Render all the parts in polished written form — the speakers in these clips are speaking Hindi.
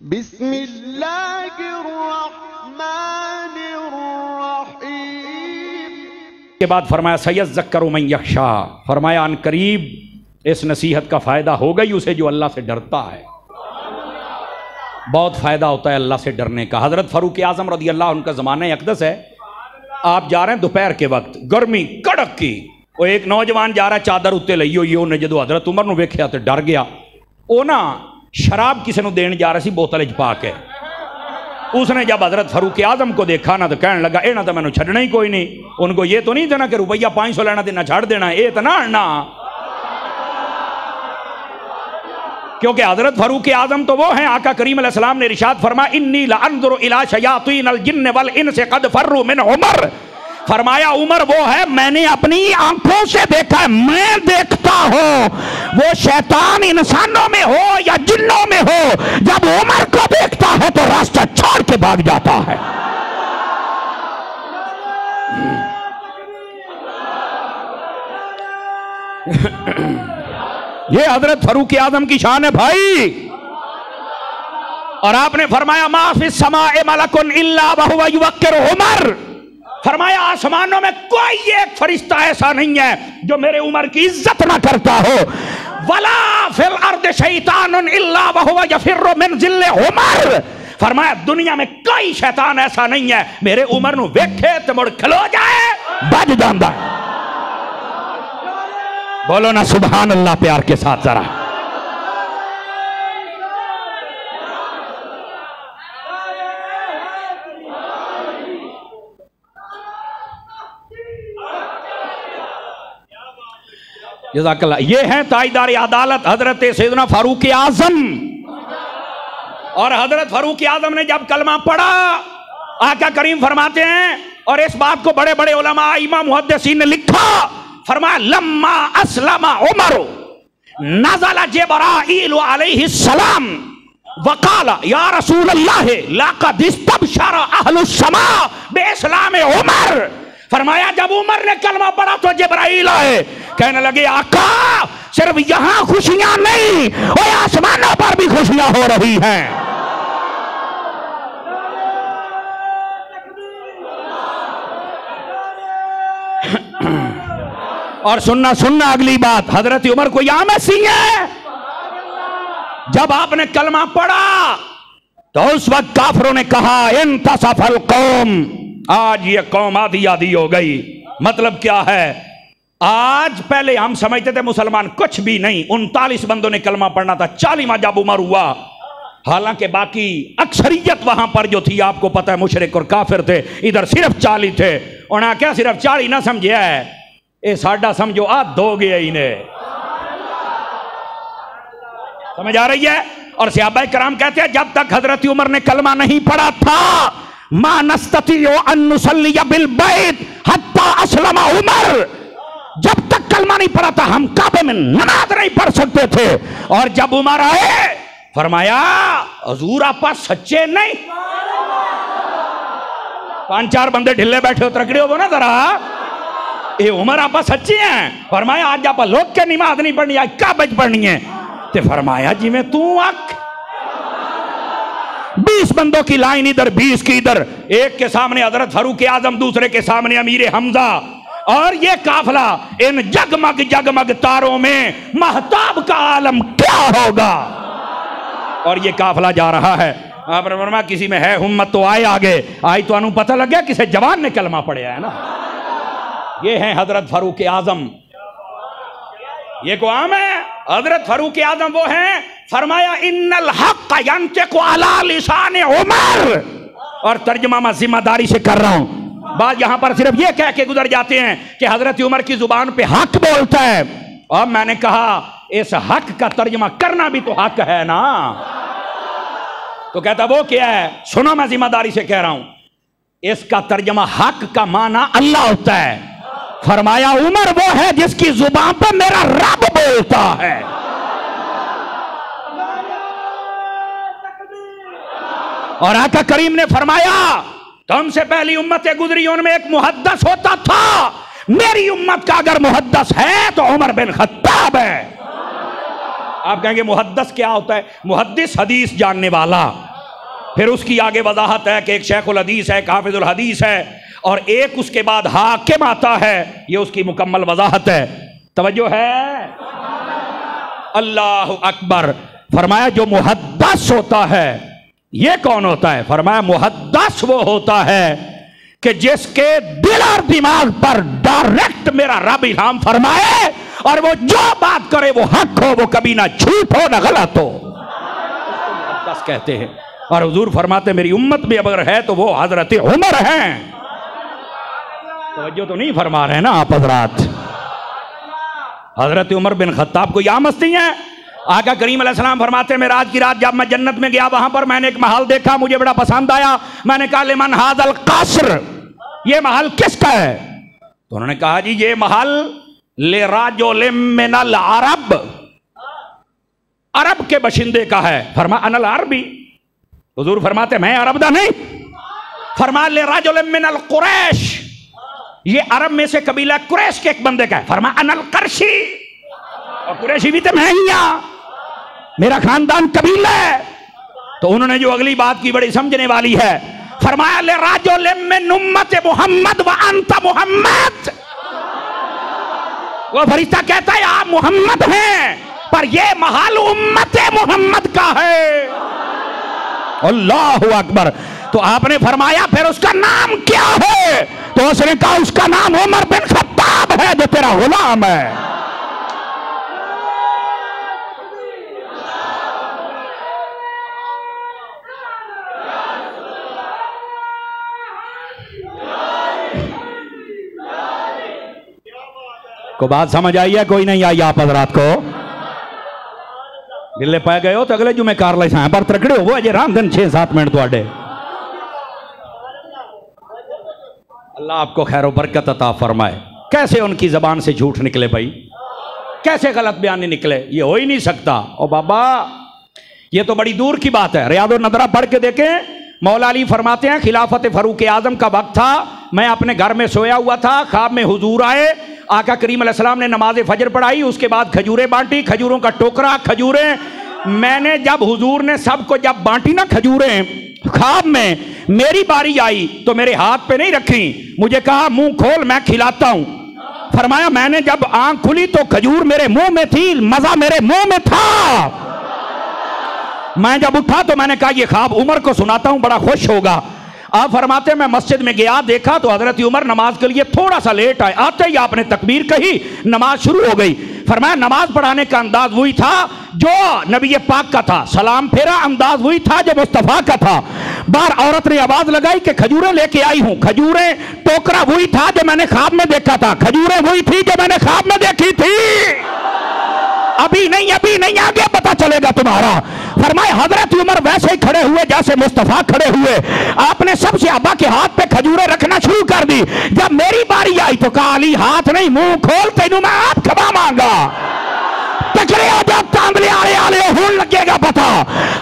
बिस्मिल्लाहिर्रहमानिर्रहीम के बाद फरमाया सयज़्ज़क्करु मन यख्शा, फरमाया अन करीब इस नसीहत का फ़ायदा होगा ही उसे जो अल्लाह से डरता है। बहुत फ़ायदा होता है अल्लाह से डरने का। हज़रत फ़ारूक आज़म रज़ी अल्लाह अन्हु का ज़माना अक़दस है। आप जा रहे हैं दोपहर के वक्त, गर्मी कड़क की, वो एक नौजवान जा रहा है चादर उत्ते लई हुई, उन्हें जो हज़रत उमर नूं वेख्या तो डर गया। वो ना शराब किसी नूं देण जा रहा सी बोतल च पा के। उसने जब हज़रत फ़ारूक आज़म को देखा ना तो कहने लगा इन्हें तो मैंने छड़ना ही कोई नहीं। उनको ये तो नहीं देना कि रुपया 500 लेना देना छड़ देना, ये तो ना। क्योंकि हज़रत फ़ारूक आज़म तो वो हैं, आका करीम अलैहिस्सलाम ने इरशाद फरमाया इन्नी लअंज़ुरु इला शयातीनिल जिन्न वल इंस क़द फ़र्रू मिन उमर। फरमाया उमर वो है मैंने अपनी आंखों से देखा है, मैं देखता हूं वो शैतान इंसानों में हो या जिन्नों में हो, जब उमर को देखता है तो रास्ता छोड़ के भाग जाता है। ये हजरत फ़ारूक आज़म की शान है भाई। और आपने फरमाया मा फिस समाए मलकुन इल्ला व हुवा युवक्किरु उमर। फरमाया आसमानों में कोई एक फरिश्ता ऐसा नहीं है जो मेरे उमर की इज्जत ना करता हो। वला फिल अर्द शैतानुन इल्ला व हुवा यफिर्रु मिन जिल्ले उमर। फरमाया दुनिया में कोई शैतान ऐसा नहीं है मेरे उमर नूं वेखे ते मुड़ खलो जाए बज जांदा। बोलो ना सुभान अल्लाह प्यार के साथ जरा। जज़ाकल्लाह। ये हैं ताजदार अदालत हजरत सैयदना फारूक आजम। और हजरत फारूक आजम ने जब कलमा पढ़ा, आका करीम फरमाते हैं, और इस बात को बड़े बड़े उलमा इमाम मुहद्दिसीन ने लिखा, फरमाया लम्मा अस्लमा उमर नज़ला जिब्राईल अलैहिस्सलाम वक़ाला या रसूल अल्लाह लक़द इस्तबशरा अहलुस समा बिइस्लाम उमर। फरमाया जब उमर ने कलमा पढ़ा तो जिब्राईल आए, कहने लगे आका सिर्फ यहां खुशियां नहीं और आसमानों पर भी खुशियां हो रही हैं। और सुनना अगली बात, हजरत उमर को यहां मैसी है। जब आपने कलमा पढ़ा तो उस वक्त काफिरों ने कहा इंतसफल कौम, आज ये कौम आधी आधी हो गई। मतलब क्या है, आज पहले हम समझते थे मुसलमान कुछ भी नहीं, 39 बंदों ने कलमा पढ़ना था, 40वां जब उमर हुआ, हालांकि बाकी अक्सरियत वहां पर जो थी आपको पता है मुशरिक और काफिर थे, इधर सिर्फ 40 थे। उन्हें क्या सिर्फ 40 ना समझे है, ये साडा समझो आध हो गया इन्हें। समझ आ रही है। और सहाबा कराम कहते हैं जब तक हजरत उमर ने कलमा नहीं पढ़ा था मा नस्ततियो अन नुसल्लिया बिल बैत हत्ता अस्लमा उमर, जब तक कलमा नहीं पढ़ा था हम काबे में नमाज नहीं पढ़ सकते थे। और जब उमर आए फरमाया हुजूर आप सच्चे नहीं, 5-4 बंदे ढिल्ले बैठे हो तकड़े हो ना जरा, ये उमर आप सच्चे हैं। फरमाया आज आप लोग के नमाज नहीं पढ़नी, आज काबे पढ़नी है। ते फरमाया जी मैं तू अक 20 बंदों की लाइन इधर 20 की इधर, एक के सामने हजरत फारूक आजम, दूसरे के सामने अमीर हमजा, और ये काफिला इन जगमग जगमग तारों में महताब का आलम क्या होगा। और ये काफिला जा रहा है। आपने फरमाया किसी में है हिम्मत तो आए आगे, आई तो अनु पता लग गया किसे जवान ने कलमा पढ़ा है ना। ये हैं हजरत फारूक आजम। ये को आम है, हजरत फारूक आजम वो हैं, फरमाया इन्नल हक़ यंतिक़ु अला लिसान उमर। और तर्जुमा मैं जिम्मेदारी से कर रहा हूं, बात यहां पर सिर्फ ये कह के गुजर जाते हैं कि हजरत उमर की जुबान पे हक बोलता है। और मैंने कहा इस हक का तर्जुमा करना भी तो हक है ना। तो कहता वो क्या है, सुनो मैं जिम्मेदारी से कह रहा हूं, इसका तर्जुमा हक का माना अल्लाह होता है। फरमाया उमर वो है जिसकी जुबान पर मेरा रब बोलता है। और आका करीम ने फरमाया तुमसे पहली उम्मतें गुजरी उनमें एक मुहद्दस होता था, मेरी उम्मत का अगर मुहद्दस है तो उमर बिन खत्ताब है। आप कहेंगे मुहद्दस क्या होता है? मुहद्दिस हदीस जानने वाला, फिर उसकी आगे वजाहत है कि एक शेखुल हदीस है, एक हाफिजुल हदीस है, और एक उसके बाद हाकिम आता है। ये उसकी मुकम्मल वजाहत है। तवज्जो है? अल्लाह अकबर। फरमाया जो मुहद्दस होता है ये कौन होता है? फरमाया मुहद्दस वो होता है कि जिसके दिल और दिमाग पर डायरेक्ट मेरा रब इल्हाम फरमाए और वो जो बात करे वो हक हो, वो कभी ना झूठ हो ना गलत हो, उसको मुहद्दस कहते हैं। और हुजूर फरमाते मेरी उम्मत में अगर है तो वो हजरत उमर हैं। तवज्जो तो नहीं फरमा रहे ना आप हजरात? हजरत उमर बिन खत्ताब को यह मस्ती है। आका करीम अलैहिस्सलाम फरमाते मैं रात की रात जब मैं जन्नत में गया वहां पर मैंने एक महल देखा, मुझे बड़ा पसंद आया। मैंने कहा लिमन हाज़ल क़स्र, ये महल किसका है? तो उन्होंने कहा जी ये महल ले राजुलिम मिनल अरब, अरब के बशिंदे का है। फरमा अनल अरबी, हुजूर फरमाते मैं अरब दा नहीं। फरमा ले राजुलिम मिनल कुरैश, ये अरब में से कबीला कुरैश के एक बंदे का है। फरमा अनल करशी, और कुरैशी भी तो मैं ही हूं, मेरा खानदान कबीला है। तो उन्होंने जो अगली बात की बड़ी समझने वाली है, फरमाया ले राजुलिम मिन उम्मत मुहम्मद व अंत मुहम्मद। वो फरिश्ता कहता है आप मोहम्मद हैं पर ये महल उम्मत मोहम्मद का है। अल्लाहु अकबर। तो आपने फरमाया फिर उसका नाम क्या है? तो उसने कहा उसका नाम उमर बिन खत्ताब है जो तेरा गुलाम है। को बात समझ आई है? कोई नहीं आई आप हजरात को? गिले पै गए हो तो अगले जुमे कार ले पर तकड़े हो अजय राम दिन 6-7 मिनट थोड़े। अल्लाह आपको खैर बरकत अता फरमाए। कैसे उनकी जबान से झूठ निकले भाई, कैसे गलत बयान निकले? ये हो ही नहीं सकता। ओ बाबा ये तो बड़ी दूर की बात है। रियादुन नदरा पढ़ के देखें, मौला अली फरमाते हैं खिलाफत फारूक आजम का वक्त था, मैं अपने घर में सोया हुआ था, ख्वाब में हुजूर आए, आका करीम अलैहिस्सलाम ने नमाज फजर पढ़ाई, उसके बाद खजूरें बांटी, खजूरों का टोकरा खजूरें। मैंने जब हुजूर ने सबको जब बांटी ना खजूरें, ख्वाब में मेरी बारी आई तो मेरे हाथ पे नहीं रखी, मुझे कहा मुंह खोल मैं खिलाता हूं। फरमाया मैंने जब आंख खुली तो खजूर मेरे मुंह में थी, मजा मेरे मुंह में था। मैं जब उठा तो मैंने कहा ये ख्वाब उमर को सुनाता हूं, बड़ा खुश होगा। आप फरमाते मैं मस्जिद में गया, देखा तो हजरत उमर नमाज के लिए थोड़ा सा लेट आए। आते ही आपने तकबीर कही, नमाज शुरू हो गई। फरमाया नमाज पढ़ाने का अंदाज वही था जो नबी पाक का था, सलाम फेरा अंदाज वही था जो मुस्तफा का था। बार औरत ने आवाज लगाई कि खजूरें लेके आई हूं। खजूरें टोकरा वही था जो मैंने ख्वाब में देखा था, खजूरें वही थी जो मैंने ख्वाब में देखी थी। अभी नहीं आगे पता चलेगा तुम्हारा। फरमाए हजरत उमर वैसे ही खड़े हुए जैसे मुस्तफा खड़े हुए। आपने सबसे अब्बा के हाथ पे खजूरें रखना शुरू कर दी। जब मेरी बारी आई तो कहा अली हाथ नहीं मुंह खोल, तेनू मैं आप खबा मांगा। तकड़े हो जब तांबले आले होने लगेगा पता।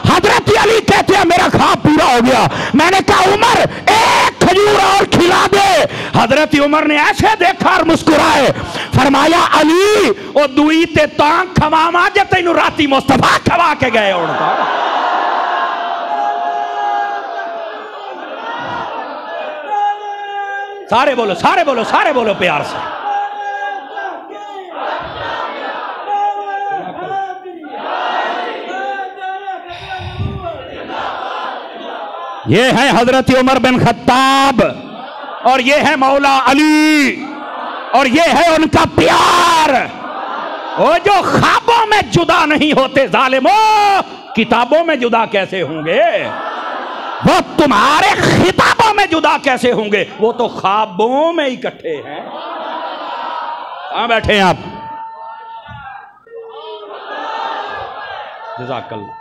हजरत अली कहते हैं मेरा ख्वाब पूरा हो गया। मैंने कहा उमर एक खजूर और खिला दे। हजरत उमर ने ऐसे देखा और मुस्कुराए। फरमाया अली ओ दुई ते तां खवावा जे तैनू राती मुस्तफा खवा के गए हुण। सारे बोलो सारे बोलो सारे बोलो प्यार से। ये है हजरत उमर बिन खत्ताब और ये है मौला अली और ये है उनका प्यार। वो जो ख्वाबों में जुदा नहीं होते जालिमो, किताबों में जुदा कैसे होंगे? वो तुम्हारे खिताबों में जुदा कैसे होंगे? वो तो ख्वाबों में इकट्ठे हैं। कहां बैठे हैं आप? जज़ाकल्लाह।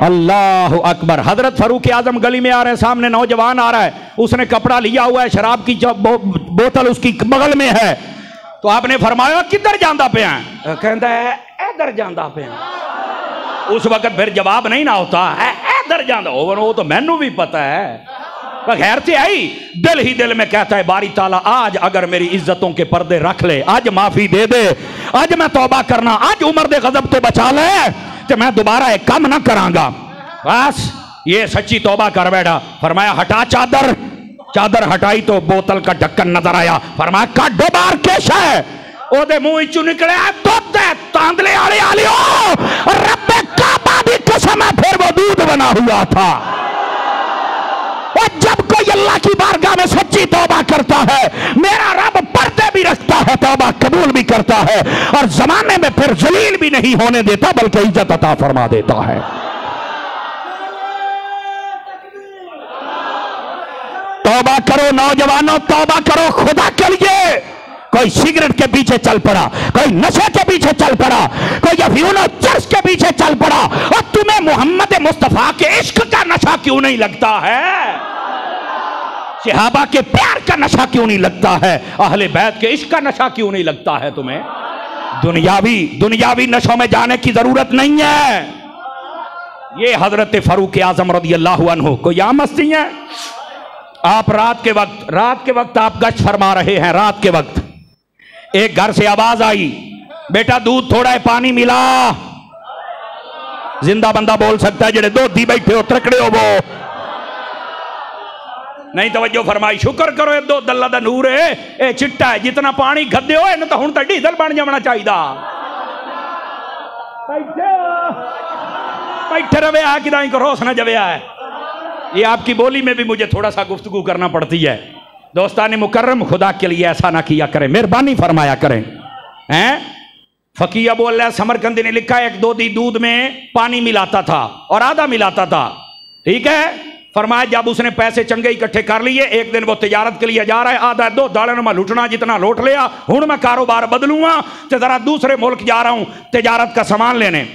अल्लाह अकबर। हजरत फारूक आजम गली में आ रहे हैं, सामने नौजवान आ रहा है, उसने कपड़ा लिया हुआ है, शराब की बोतल उसकी बगल में है। तो आपने फरमाया किधर जांदा पे हैं? कहता है इधर जांदा पे हैं। उस वक्त फिर जवाब नहीं ना होता है इधर जांदा। वो तो मैनू भी पता है बगैर से आई, दिल ही दिल में कहता है बारी ताला आज अगर मेरी इज्जतों के पर्दे रख ले, आज माफी दे दे, आज मैं तौबा करना, आज उमर दे गजब तो बचा ले, तो मैं दोबारा एक काम ना करांगा। बस ये सच्ची तौबा कर बैठा। फरमाया हटा चादर, चादर हटाई तो बोतल का ढक्कन नजर आया। फरमाया काटो बार केश है, ओदे मुंह चू निकले दूध है, तांदले आले आलियो, रब्बे काबा दी कसम है फिर वो दूध बना हुआ था। और जब कोई अल्लाह की बारगाह में सच्ची तौबा करता है, मेरा रब पर्दे भी रखता है, तौबा कबूल भी करता है, और जमाने में फिर जलील भी नहीं होने देता बल्कि इज्जत अता फरमा देता है। तौबा करो नौजवानों, तौबा करो खुदा के लिए। कोई सिगरेट के पीछे चल पड़ा, कोई नशे के पीछे चल पड़ा, कोई अफीम और चर्च के पीछे चल पड़ा, और तुम्हें मोहम्मद मुस्तफा के इश्क का नशा क्यों नहीं लगता है? सहाबा के प्यार का नशा क्यों नहीं लगता है? अहले बैत के इश्क का नशा क्यों नहीं लगता है तुम्हें? दुनियावी नशों में जाने की जरूरत नहीं है। ये हजरत फारूक आजम रज़ी अल्लाहु अन्हु को यहाँ मस्ती है। आप रात के वक्त आप गश्त फरमा रहे हैं। रात के वक्त एक घर से आवाज आई, बेटा दूध थोड़ा है, पानी मिला। जिंदा बंदा बोल सकता है, जेड़े दोधी बैठे हो त्रकड़े हो वो नहीं तवज्जो फरमाई। शुक्र करो ये दो दल्ला दा नूर है, ये चिट्टा है, जितना पानी खदे हो इन्हें तो हुण तां डीजल बन जाना चाहिए। बैठे रवे आ कि रोस न जवे है। ये आपकी बोली में भी मुझे थोड़ा सा गुफ्तगू करना पड़ती है। दोस्तान मुकर्रम, खुदा के लिए ऐसा ना किया करें, मेहरबानी फरमाया करें। हैं फकी अबू अल्लाह समरकंदी ने लिखा है, एक दो दी दूध में पानी मिलाता था और आधा मिलाता था। ठीक है, फरमाया जब उसने पैसे चंगे इकट्ठे कर लिए, एक दिन वो तिजारत के लिए जा रहा है, आधा दो दालन में लुटना जितना लौट लिया, हूं मैं कारोबार बदलूंगा तो जरा दूसरे मुल्क जा रहा हूं तिजारत का सामान लेने।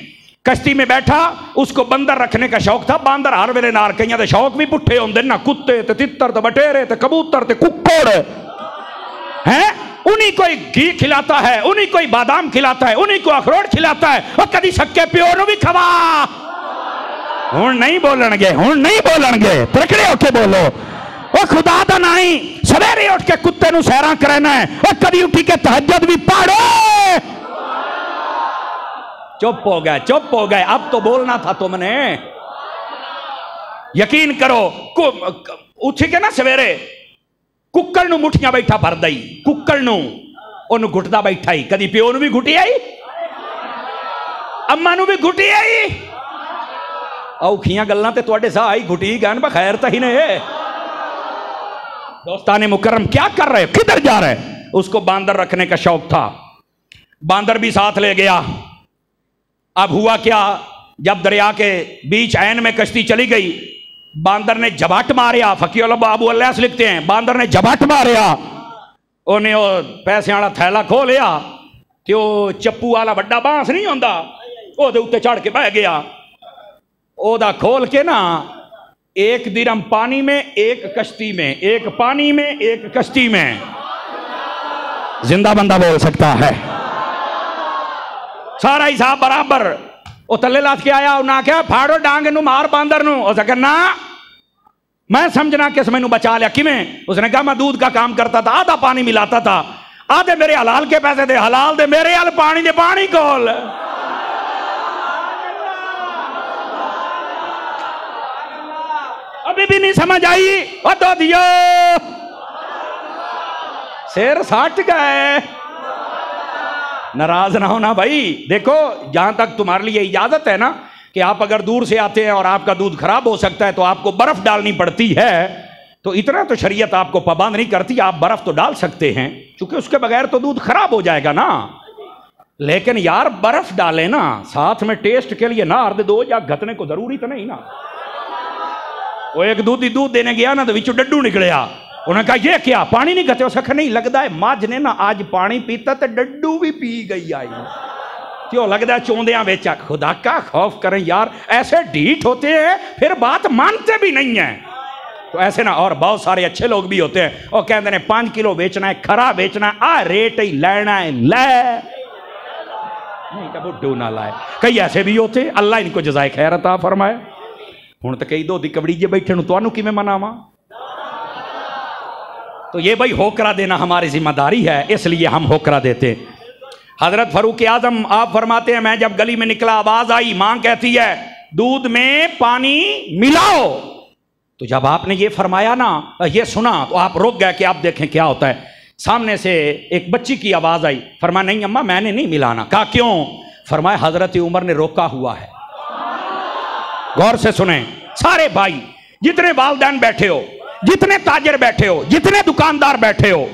कश्ती में बैठा, उसको बंदर रखने का शौक था। बांदर हर वेले नाल कईयां दे शौक भी पुट्ठे होंदे ना, कुत्ते ते तितर ते बटेरे ते कबूतर ते कुक्कड़ हैं, उन्हीं कोई घी खिलाता है, उन्हीं कोई बादाम खिलाता है, उन्हीं को अखरोट खिलाता है। और कदी सक्के प्यो नु भी खवा। हुण नहीं बोलणगे, हुण नहीं बोलणगे, तकड़े होके बोलो। ओ खुदा दा नहीं, सवेरे उठ के कुत्ते नु सैरां करना है, और कदी उठी के तहज्जुद भी पढ़ो। चुप हो गए, अब तो बोलना था तुमने। यकीन करो, उठ के ना सवेरे कुक्कड़ नू मुठियां बैठा भर दई, कुक्कड़ नू ओनू घुटदा बैठा ही। कदी प्यो नू भी घुटी आई, अम्मा नू भी घुटी आई। औखियां गल्लां ते तुहाडे साह आई घुटी गन, बखैर तो ही ने। दोस्ताने मुकर्रम क्या कर रहे, किधर जा रहे? उसको बांदर रखने का शौक था, बांदर भी साथ ले गया। अब हुआ क्या, जब दरिया के बीच ऐन में कश्ती चली गई, बांदर ने झपट मारिया। फकीर अबू अल्लाह लिखते हैं, बांदर ने झपट मारिया, उन्हें वो पैसे वाला थैला खो लिया, तो चप्पू वाला वड्डा बांस नहीं होंदा, ओदे उत्ते चढ़ के बह गया। ओदा खोल के ना, एक दिरहम पानी में, एक कश्ती में, एक पानी में, एक कश्ती में। जिंदा बंदा बोल सकता है, सारा हिसाब बराबर। वो तले लात के आया, उन्हें क्या फाड़ो डांग नू, मार बांदर नू। उसने ना मैं समझना किस मैनू बचा लिया किमें। उसने कहा मैं दूध का काम करता था, आधा पानी मिलाता था, आधे मेरे हलाल के पैसे दे, हलाल दे मेरे हल पानी दे, पानी खोल। अभी भी नहीं समझ आई, और दो दियो शेर साट गए। नाराज ना होना भाई। देखो, जहां तक तुम्हारे लिए इजाजत है ना कि आप अगर दूर से आते हैं और आपका दूध खराब हो सकता है तो आपको बर्फ डालनी पड़ती है, तो इतना तो शरीयत आपको पाबंद नहीं करती, आप बर्फ तो डाल सकते हैं, क्योंकि उसके बगैर तो दूध खराब हो जाएगा ना। लेकिन यार बर्फ डाले ना, साथ में टेस्ट के लिए ना अर्ध दो या घटने को जरूरी तो नहीं ना। वो एक दूध देने गया ना, तो बिचू डड्डू निकलिया। उन्होंने कहा ये क्या, पानी नहीं गते? सख नहीं लगता है, मझ ने ना आज पानी पीता तो डड्डू भी पी गई आई। क्यों लगता है चौंदिया बेचा। खुदा का खौफ करें यार, ऐसे ढीठ होते हैं फिर बात मानते भी नहीं है। तो ऐसे ना और बहुत सारे अच्छे लोग भी होते हैं, और कहते हैं 5 किलो बेचना है, खरा बेचना है, आ रेट ही लेना है, ले नहीं तो बुड्ढू ना लाए। कई ऐसे भी होते, अल्लाह इनको जज़ाए खैर अता फरमाए। हुण तो कई दो दी कबड़ी जे बैठे तो किवें मनावा। तो ये भाई होकरा देना हमारी जिम्मेदारी है, इसलिए हम होकरा देते। हजरत फारूक आजम आप फरमाते हैं, मैं जब गली में निकला आवाज आई, मां कहती है दूध में पानी मिलाओ। तो जब आपने ये फरमाया ना, ये सुना, तो आप रुक गए कि आप देखें क्या होता है। सामने से एक बच्ची की आवाज आई, फरमाया नहीं अम्मा मैंने नहीं मिलाना। कहा क्यों? फरमाया हजरत उमर ने रोका हुआ है। गौर से सुने सारे भाई, जितने वालिदैन बैठे हो, जितने ताजिर बैठे हो, जितने दुकानदार बैठे हो,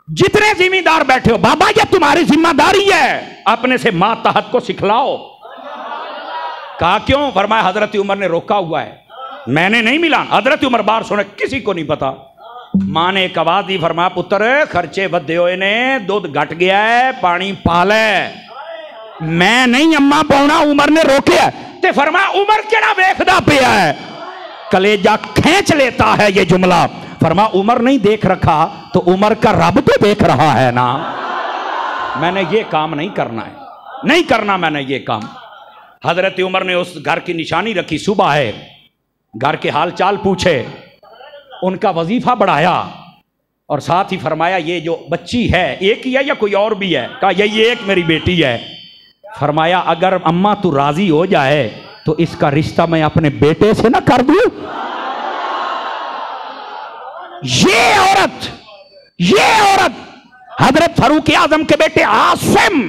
जितने जिम्मेदार बैठे हो, बाबा ये तुम्हारी जिम्मेदारी है, अपने से मां तहत को सिखलाओ। कहा क्यों? फरमाया हजरत उमर ने रोका हुआ है, मैंने नहीं मिलाना। हजरत उमर बाहर सुने, किसी को नहीं पता। मां ने एक आवाज दी, फरमाया पुत्र खर्चे वधे हुए ने, दूध घट गया है, पानी पाले। मैं नहीं अम्मा पाउना, उमर ने रोके है। ते फरमाया उमर केड़ा वेखदा पिया है, कलेजा खींच लेता है ये जुमला। फरमाया उमर नहीं देख रखा तो उमर का रब तो देख रहा है ना। मैंने ये काम नहीं करना है, नहीं करना मैंने ये काम। हजरत उमर ने उस घर की निशानी रखी, सुबह है, घर के हाल चाल पूछे, उनका वजीफा बढ़ाया और साथ ही फरमाया ये जो बच्ची है एक ही है या कोई और भी है? कहा यही एक मेरी बेटी है। फरमाया अगर अम्मा तू राजी हो जाए तो इसका रिश्ता मैं अपने बेटे से ना कर दूं। ये औरत हजरत फारूक आजम के बेटे आसिम,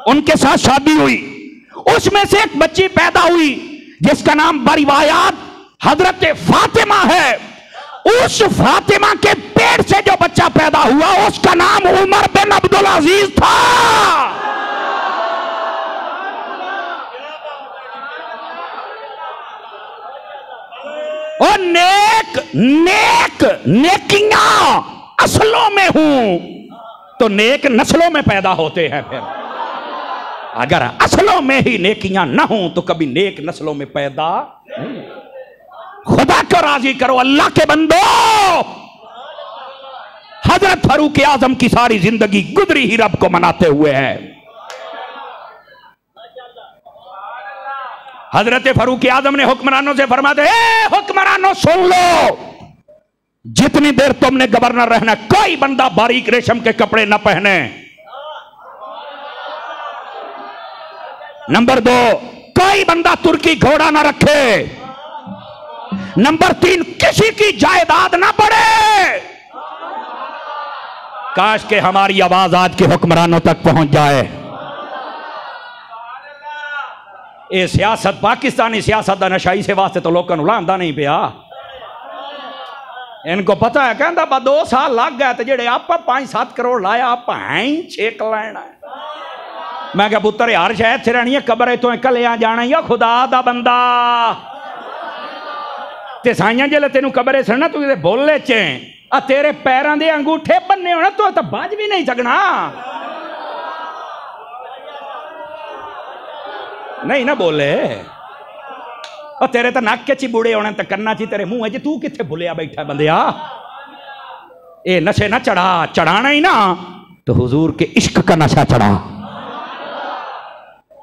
उनके साथ शादी हुई, उसमें से एक बच्ची पैदा हुई जिसका नाम बरिवायात हजरत फातिमा है। उस फातिमा के पेट से जो बच्चा पैदा हुआ उसका नाम उमर बिन अब्दुल अजीज था। और नेकियां असलों में हूं तो नेक नस्लों में पैदा होते हैं। फिर अगर असलों में ही नेकियां ना हो तो कभी नेक नस्लों में पैदा नहीं। खुदा को राजी करो, अल्लाह के बंदो। हजरत फारूक आजम की सारी जिंदगी गुजरी ही रब को मनाते हुए है। हजरत फारूक आजम ने हुक्मरानों से फरमाते, हुक्मरानों सुन लो, जितनी देर तुमने गवर्नर रहना कोई बंदा बारीक रेशम के कपड़े न पहने। नंबर 2, कोई बंदा तुर्की घोड़ा ना रखे। नंबर 3, किसी की जायदाद ना बढ़े। काश के हमारी आवाज आज के हुक्मरानों तक पहुंच जाए। ये सियासत, पाकिस्तानी सियासत का नशाई से वास्ते तो लोगों को लांदा नहीं पिया। इनको पता है, कहता बा 2 साल लग गए तो जेडे आप 5-7 करोड़ लाया आप है ही 6 लेना है। मैं क्या पुत्र यार शायद थे रहनी है, कबर तो कलिया जाना या खुदा दा बंदा ते साइया जेले तेन कबरे सड़ना तू बोले चे आ तेरे पैरों के अंगूठे बन्ने होना तो बज भी नहीं सकना। नहीं ना बोले और तेरे तो नक ची बुढ़े होने तो कन्ना ची तेरे मुंह है जी, तू किथे भुलिया बैठा बंदिया। ए नशे ना चढ़ा, चढ़ाना ही ना तो हुजूर के इश्क का नशा चढ़ा।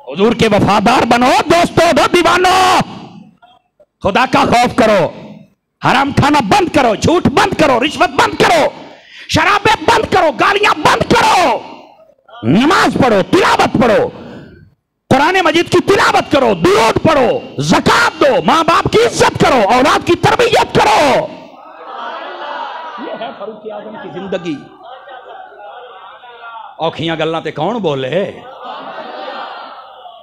हुजूर के वफादार बनो दोस्तों, दो दीवानो। खुदा का खौफ करो, हराम खाना बंद करो, झूठ बंद करो, रिश्वत बंद करो, शराबें बंद करो, गालियां बंद करो, नमाज पढ़ो, तिलावत पढ़ो, कुरान मजीद की तिलावत करो, दुरूद पढ़ो, ज़कात दो, मां बाप की इज्जत करो, औलाद की तरबियत करो। यह है फारूक आजम की जिंदगी। औखियां गल्लां ते कौन बोले?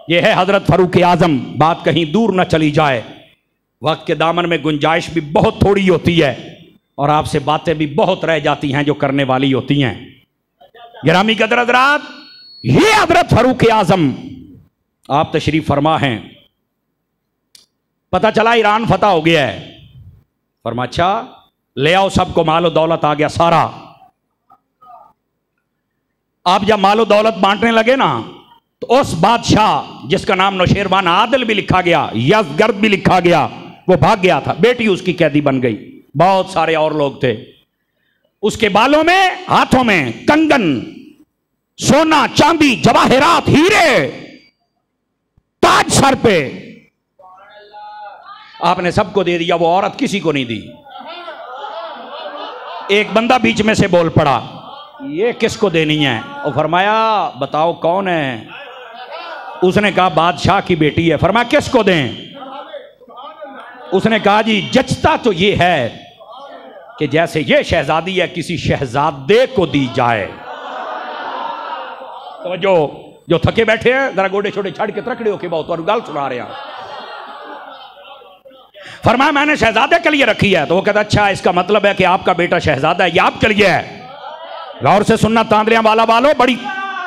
यह है हजरत फारूक आजम। बात कहीं दूर न चली जाए, वक्त के दामन में गुंजाइश भी बहुत थोड़ी होती है और आपसे बातें भी बहुत रह जाती हैं जो करने वाली होती हैं। गिरामी कदर हज़रात, ये हजरत फारूक आजम आप तशरीफ फरमा हैं। पता चला ईरान फतह हो गया है। फरमा अच्छा ले आओ, सबको मालो दौलत आ गया सारा। आप जब मालो दौलत बांटने लगे ना तो उस बादशाह जिसका नाम नौशेरवान आदिल भी लिखा गया, यज़गर्द भी लिखा गया, वो भाग गया था, बेटी उसकी कैदी बन गई, बहुत सारे और लोग थे। उसके बालों में, हाथों में कंगन, सोना, चांदी, जवाहरात, हीरे, ताज सर पे, आपने सबको दे दिया, वो औरत किसी को नहीं दी। एक बंदा बीच में से बोल पड़ा, ये किसको देनी है? और फरमाया बताओ कौन है? उसने कहा बादशाह की बेटी है। फरमाया किसको दें? उसने कहा जी जचता तो ये है कि जैसे ये शहजादी है किसी शहजादे को दी जाए। तो जो थके बैठे हैं जरा गोडे छोटे छड़ के तकड़े होके बहुत और गल सुना रहे हैं। फरमाया मैंने शहजादे के लिए रखी है। तो वो कहता अच्छा इसका मतलब है कि आपका बेटा शहजादा है, ये आपके लिए है। गौर से सुनना तांदलियां वालों, बड़ी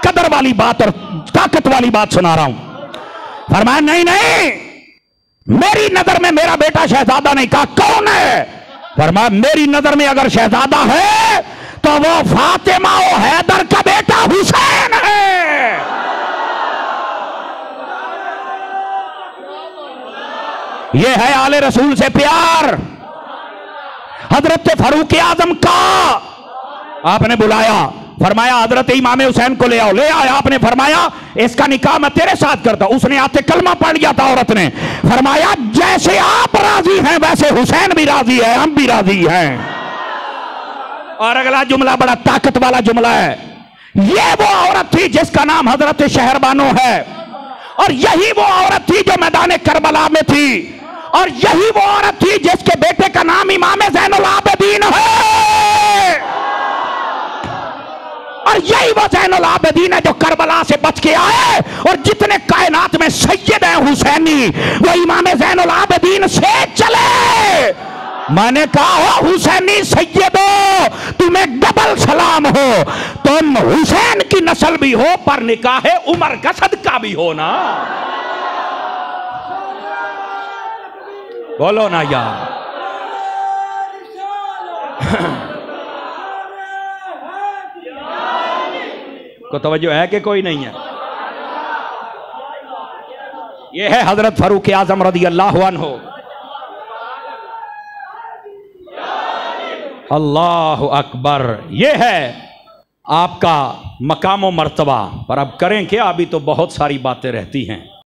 कदर वाली बात और ताकत वाली बात सुना रहा हूं। फरमाया नहीं नहीं, मेरी नजर में मेरा बेटा शहजादा नहीं। कहा कौन है? फरमाया मेरी नजर में अगर शहजादा है तो वो फातिमा और हैदर का बेटा हुसैन है। ये है आले रसूल से प्यार। हजरत फारूक आजम का आपने बुलाया, फरमाया हजरत इमाम हुसैन को ले आओ। ले आया, आपने फरमाया इसका निकाह मैं तेरे साथ करता। उसने आते कलमा पढ़ लिया था औरत ने। फरमाया जैसे आप राजी हैं वैसे हुसैन भी राजी है, हम भी राजी हैं। और अगला जुमला बड़ा ताकत वाला जुमला है। ये वो औरत थी जिसका नाम हजरत शहरबानो है, और यही वो औरत थी जो मैदान करबला में थी, और यही वो औरत थी जिसके बेटे का नाम इमाम ज़ैनुल आबिदीन है, और यही वो ज़ैनुल आबिदीन है जो करबला से बच के आए। और जितने कायनात में सैयद हैं हुसैनी वो इमाम ज़ैनुल आबिदीन से चले। मैंने कहा हो हुसैनी सैयदो तुम्हें डबल सलाम हो, तुम हुसैन की नस्ल भी हो पर निकाह उमर का सदका भी हो ना। बोलो ना यार। को तवज्जो है कि कोई नहीं है? ये है हजरत फारूक आजम रदी अल्लाह अन्हु। अल्लाह अकबर। ये है आपका मकाम व मर्तबा। पर अब करें क्या, अभी तो बहुत सारी बातें रहती हैं।